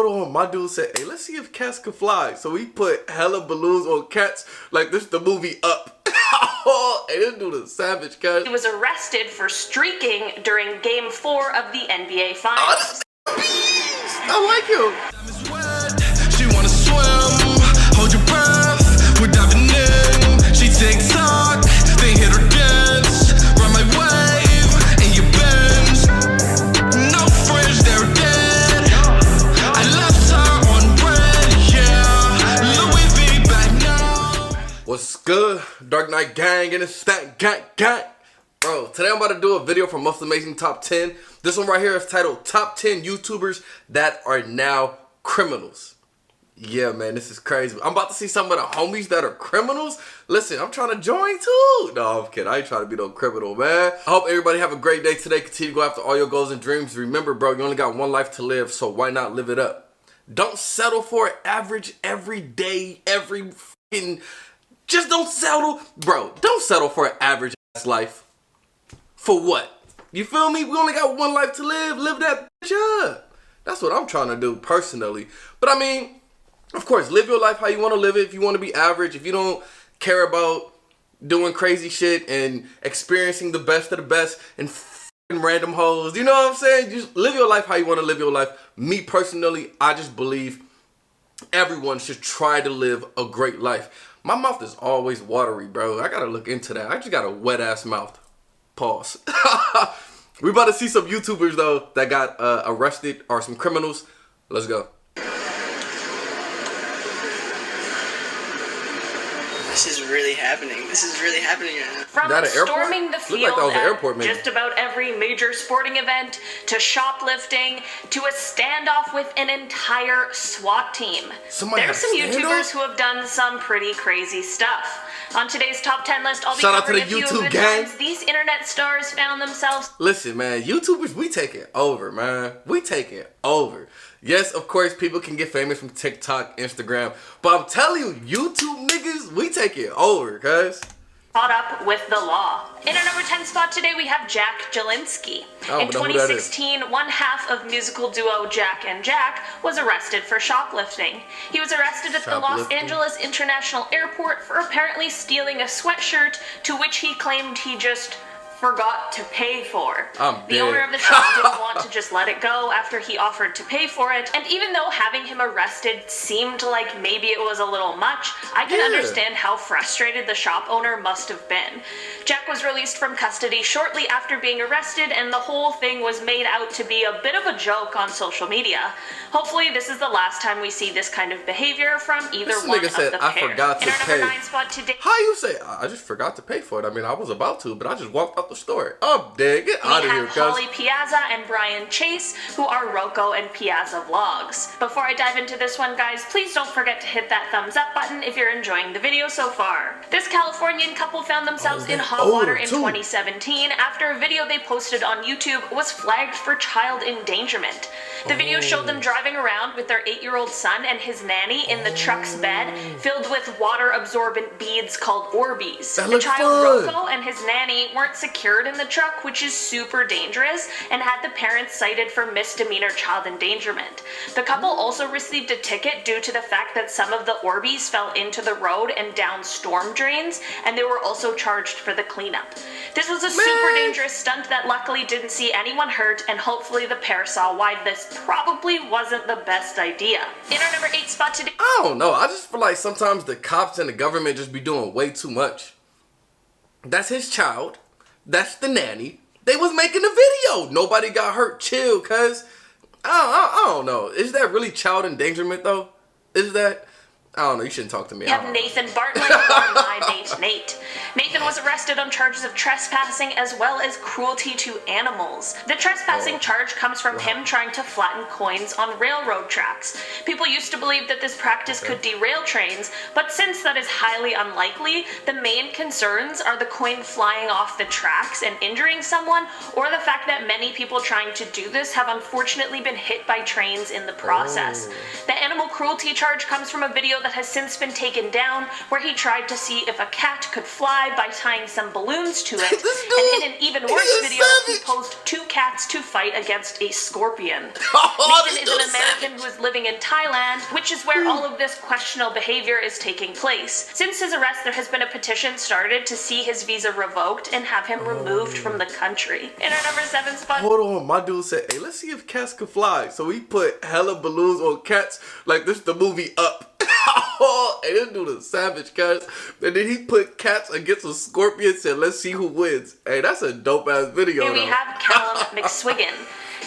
on, my dude said, hey, let's see if cats can fly. So we put hella balloons on cats like this the movie Up. Hey, this dude is savage, cuz. He was arrested for streaking during Game 4 of the NBA Finals. I like him. She wanna swim, hold your breath, we're diving in. She takes talk, then hit her dance. Run my wave, and you bend. No fridge, they're dead. I left her on red, yeah. Louis V back now. What's good? Dark Knight Gang and it's that gang. Bro, today I'm about to do a video for Most Amazing Top 10. This one right here is titled Top 10 YouTubers That Are Now Criminals. Yeah, man, this is crazy. I'm about to see some of the homies that are criminals. Listen, I'm trying to join too. No, I'm kidding. I ain't trying to be no criminal, man. I hope everybody have a great day today. Continue to go after all your goals and dreams. Remember, bro, you only got one life to live, so why not live it up? Don't settle for average every day, every fucking... Just don't settle. Bro, don't settle for an average ass life. For what? You feel me? We only got one life to live. Live that bitch up. That's what I'm trying to do personally. But I mean, of course, live your life how you want to live it. If you want to be average, if you don't care about doing crazy shit and experiencing the best of the best and f***ing random hoes, you know what I'm saying? Just live your life how you want to live your life. Me personally, I just believe everyone should try to live a great life. My mouth is always watery, bro. I gotta look into that. I just got a wet ass mouth. Pause. We about to see some YouTubers though that got arrested or some criminals. Let's go. This is really happening. This is really happening right now. From That an airport? storming the Looked field like that was an at airport, maybe. just about every major sporting event, to shoplifting, to a standoff with an entire SWAT team. Somebody There's had some a standoff? YouTubers who have done some pretty crazy stuff. On today's top 10 list, I'll be Shout out to covering the a few YouTube of the gang. times these internet stars found themselves. Listen, man, YouTubers, we take it over, man. We take it over. Yes, of course, people can get famous from TikTok, Instagram, but I'm telling you, YouTube niggas, we take it over, cuz. Caught up with the law. In our number 10 spot today, we have Jack Jelinski. In but know who that is. 2016, one half of musical duo Jack and Jack was arrested for shoplifting. He was arrested at the Los Shoplifting? Angeles International Airport for apparently stealing a sweatshirt to which he claimed he just forgot to pay for. I'm The dead. owner of the shop didn't want to just let it go after he offered to pay for it, and even though having him arrested seemed like maybe it was a little much, I can understand how frustrated the shop owner must have been. Jack was released from custody shortly after being arrested, and the whole thing was made out to be a bit of a joke on social media. Hopefully this is the last time we see this kind of behavior from either This one nigga of said, the "I pair." forgot to In our pay. number 9 spot today, How you say, I just forgot to pay for it? I mean, I was about to, but I just walked out the store. I'm dead. Get out we of here, have cuz. Holly Piazza and Brian Chase, who are Rocco and Piazza Vlogs. Before I dive into this one, guys, please don't forget to hit that thumbs up button if you're enjoying the video so far. This Californian couple found themselves in hot water in 2017 after a video they posted on YouTube was flagged for child endangerment. The video showed them driving around with their 8-year-old son and his nanny in the truck's bed filled with water-absorbent beads called Orbeez. That The looks child fun. Rocco and his nanny weren't secured in the truck, which is super dangerous, and had the parents cited for misdemeanor child endangerment. The couple also received a ticket due to the fact that some of the Orbeez fell into the road and down storm drains, and they were also charged for the cleanup. This was a super dangerous stunt that luckily didn't see anyone hurt, and hopefully the pair saw why this probably wasn't the best idea. In our number 8 spot today, I don't know. I just feel like sometimes the cops and the government just be doing way too much. That's his child. That's the nanny. They was making a video. Nobody got hurt. Chill, cuz. I don't know. Is that really child endangerment, though? Is that? I don't know. You shouldn't talk to me. we have Nathan Bartlett, or My Nate. Nathan was arrested on charges of trespassing as well as cruelty to animals. The trespassing charge comes from him trying to flatten coins on railroad tracks. People used to believe that this practice could derail trains, but since that is highly unlikely, the main concerns are the coin flying off the tracks and injuring someone, or the fact that many people trying to do this have unfortunately been hit by trains in the process. The animal cruelty charge comes from a video that has since been taken down where he tried to see if a cat could fly by tying some balloons to it. And in an even worse video, he posed 2 cats to fight against a scorpion. Nathan is an American who is living in Thailand, which is where all of this questionable behavior is taking place. Since his arrest, there has been a petition started to see his visa revoked and have him removed from the country. In our number 7 spot... Hold on, my dude said, hey, let's see if cats can fly. So he put hella balloons on cats like this the movie Up. Hey, this dude is savage, cats. And then he put cats against a scorpion, said, let's see who wins. Hey, that's a dope-ass video, Here we have Callum McSwiggen.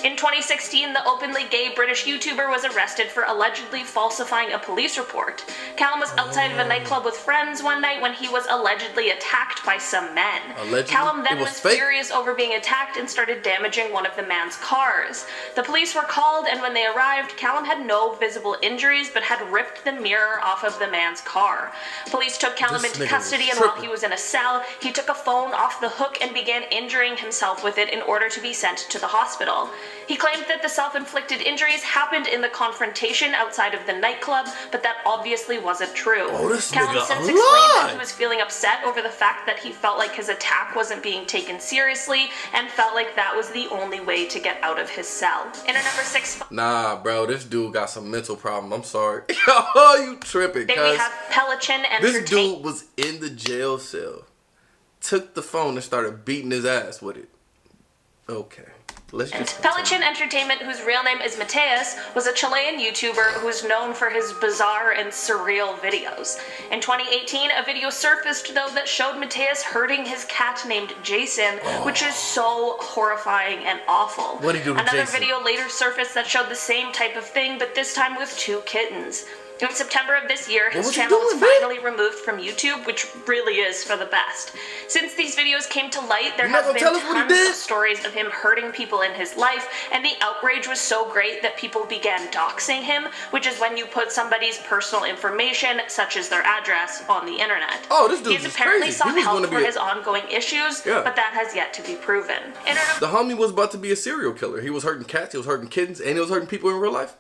In 2016, the openly gay British YouTuber was arrested for allegedly falsifying a police report. Callum was outside of a nightclub with friends one night when he was allegedly attacked by some men. Allegedly? Callum then was fake? furious over being attacked and started damaging one of the man's cars. The police were called, and when they arrived, Callum had no visible injuries but had ripped the mirror off of the man's car. Police took Callum into custody, and while he was in a cell, he took a phone off the hook and began injuring himself with it in order to be sent to the hospital. He claimed that the self-inflicted injuries happened in the confrontation outside of the nightclub, but that obviously wasn't true. Callum since explained that he was feeling upset over the fact that he felt like his attack wasn't being taken seriously and felt like that was the only way to get out of his cell. In our number 6... Nah, bro, this dude got some mental problem. I'm sorry. Oh, you tripping, cuz. Then we have Pelichin Entertainment. This dude was in the jail cell. Took the phone and started beating his ass with it. Okay. Pelichin Entertainment, whose real name is Mathias, was a Chilean YouTuber who is known for his bizarre and surreal videos. In 2018, a video surfaced, though, that showed Mathias hurting his cat named Jason, which is so horrifying and awful. What did he do to Another Jason? video later surfaced that showed the same type of thing, but this time with 2 kittens. In September of this year, his channel was finally removed from YouTube, which really is for the best. Since these videos came to light, there have been tons of stories of him hurting people in his life, and the outrage was so great that people began doxing him, which is when you put somebody's personal information, such as their address, on the internet. Oh, this dude He's apparently crazy. sought help for his ongoing issues, but that has yet to be proven. The homie was about to be a serial killer. He was hurting cats, he was hurting kittens, and he was hurting people in real life.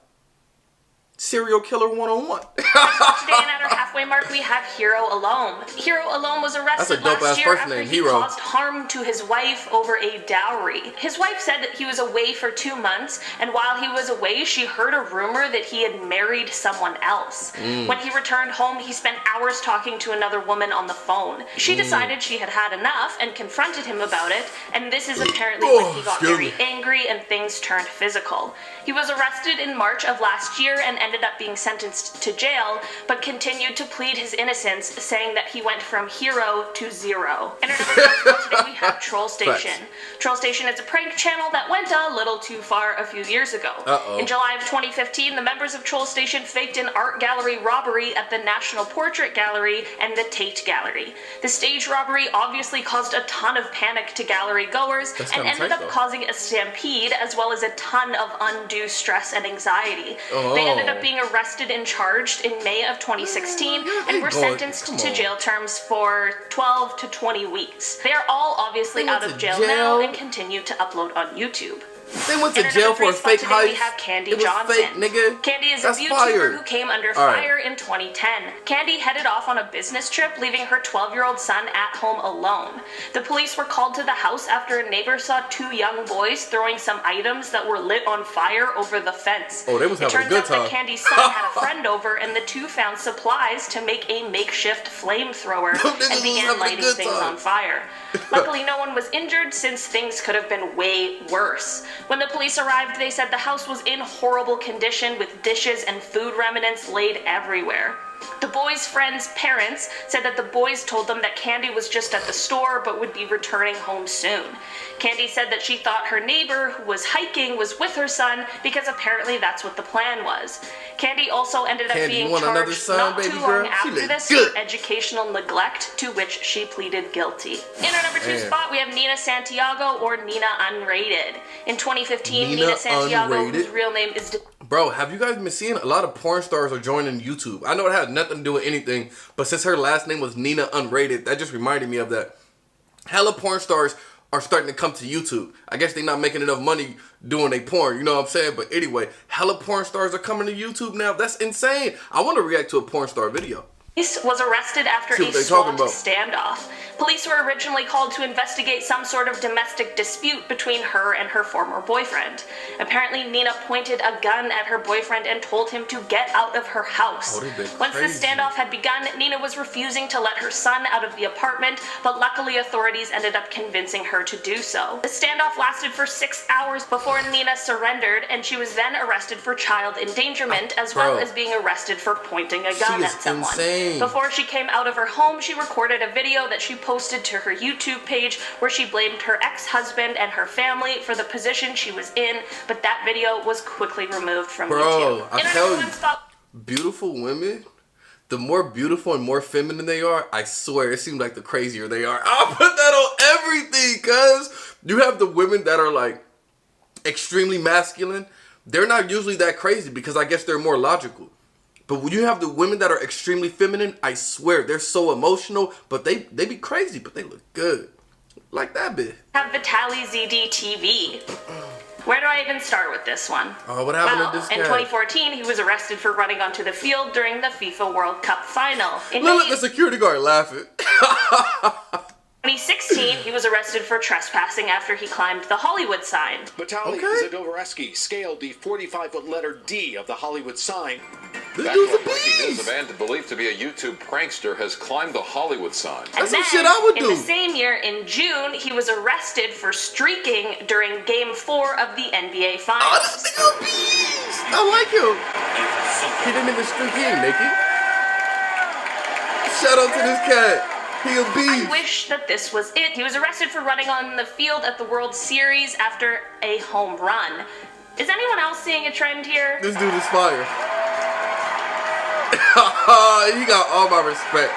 Serial killer 101. Today, and at our halfway mark, we have Hero Alone. Hero Alone was arrested last year after he caused harm to his wife over a dowry. His wife said that he was away for 2 months, and while he was away, she heard a rumor that he had married someone else. When he returned home, he spent hours talking to another woman on the phone. She decided she had had enough and confronted him about it, and this is apparently when he got very angry and things turned physical. He was arrested in March of last year and ended up being sentenced to jail, but continued to plead his innocence, saying that he went from hero to zero. And today we have Troll Station. Troll Station is a prank channel that went a little too far a few years ago. In July of 2015, the members of Troll Station faked an art gallery robbery at the National Portrait Gallery and the Tate Gallery. The stage robbery obviously caused a ton of panic to gallery goers and ended up causing a stampede, as well as a ton of undue stress and anxiety. They ended up being arrested and charged in May of 2016 and were sentenced to jail terms for 12 to 20 weeks. They are all obviously out of jail now and continue to upload on YouTube. They went to jail for a fake heist. We have Candy it was Johnson. Fake, nigga. Candy is a YouTuber who came under fire in 2010. Candy headed off on a business trip, leaving her 12-year-old son at home alone. The police were called to the house after a neighbor saw 2 young boys throwing some items that were lit on fire over the fence. Oh, they was having a good time. It turns out that Candy's son had a friend over, and the 2 found supplies to make a makeshift flamethrower and began lighting things on fire. Luckily, no one was injured, since things could have been way worse. When the police arrived, they said the house was in horrible condition, with dishes and food remnants laid everywhere. The boys' friends' parents said that the boys told them that Candy was just at the store but would be returning home soon. Candy said that she thought her neighbor, who was hiking, was with her son because apparently that's what the plan was. Candy also ended up being charged not too long after this for educational neglect, to which she pleaded guilty. In our number 2 spot, we have Nina Santiago, or Nina Unrated. In 2015, Nina Santiago, whose real name is... Bro, have you guys been seeing a lot of porn stars are joining YouTube? I know it has nothing to do with anything, but since her last name was Nina Unrated, that just reminded me of that. Hella porn stars are starting to come to YouTube. I guess they're not making enough money doing their porn, you know what I'm saying? But anyway, hella porn stars are coming to YouTube now. That's insane. I want to react to a porn star video. Was arrested after a SWAT standoff. Police were originally called to investigate some sort of domestic dispute between her and her former boyfriend. Apparently, Nina pointed a gun at her boyfriend and told him to get out of her house. Once the standoff had begun, Nina was refusing to let her son out of the apartment, but luckily authorities ended up convincing her to do so. The standoff lasted for 6 hours before Nina surrendered, and she was then arrested for child endangerment, as well as being arrested for pointing a gun at someone. Insane. Before she came out of her home, she recorded a video that she posted to her YouTube page where she blamed her ex-husband and her family for the position she was in, but that video was quickly removed from YouTube. I tell you, beautiful women, the more beautiful and more feminine they are, I swear, it seems like the crazier they are. I'll put that on everything, cuz you have the women that are like extremely masculine. They're not usually that crazy because I guess they're more logical. But when you have the women that are extremely feminine, I swear, they're so emotional, but they be crazy, but they look good. Like that bit. Have Vitaly ZD TV. Where do I even start with this one? Oh, what happened to this guy? In 2014, he was arrested for running onto the field during the FIFA World Cup final. Look, the security guard laughing. 2016, he was arrested for trespassing after he climbed the Hollywood sign. Vitaly Zadovoreski scaled the 45-foot letter D of the Hollywood sign. That's what breaking news. A man believed to be a YouTube prankster has climbed the Hollywood sign. That's some shit I would do. In the same year, in June, he was arrested for streaking during Game 4 of the NBA Finals. Oh, that's a beast. I like him. He didn't even streak in, Nikki. Shout out to this cat. He a beast. I wish that this was it. He was arrested for running on the field at the World Series after a home run. Is anyone else seeing a trend here? This dude is fire. You got all my respect.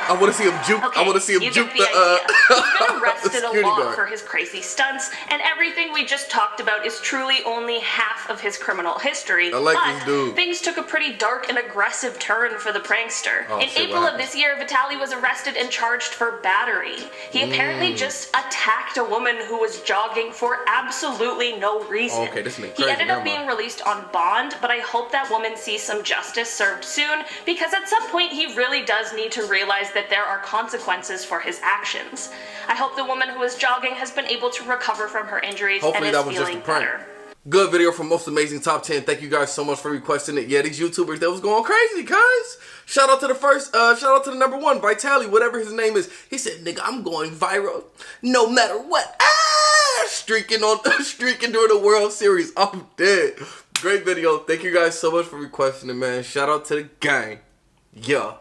I want to see him juke. Okay, I want to see him juke the He's been arrested a lot guard. for his crazy stunts, and everything we just talked about is truly only half of his criminal history. I like but this dude. Things took a pretty dark and aggressive turn for the prankster. In April of this year, Vitaly was arrested and charged for battery. He apparently just attacked a woman who was jogging for absolutely no reason. Okay, this makes He ended up being released on bond, but I hope that woman sees some justice served soon, because at some point he really does need to realize that there are consequences for his actions. I hope the woman who was jogging has been able to recover from her injuries and is feeling better. Good video from Most Amazing Top 10. Thank you guys so much for requesting it. Yeah, these YouTubers, they was going crazy, guys. Shout out to the first, shout out to the number one, Vitaly, whatever his name is. He said, nigga, I'm going viral no matter what. Streaking during the World Series. I'm dead. Great video. Thank you guys so much for requesting it, man. Shout out to the gang. Yeah.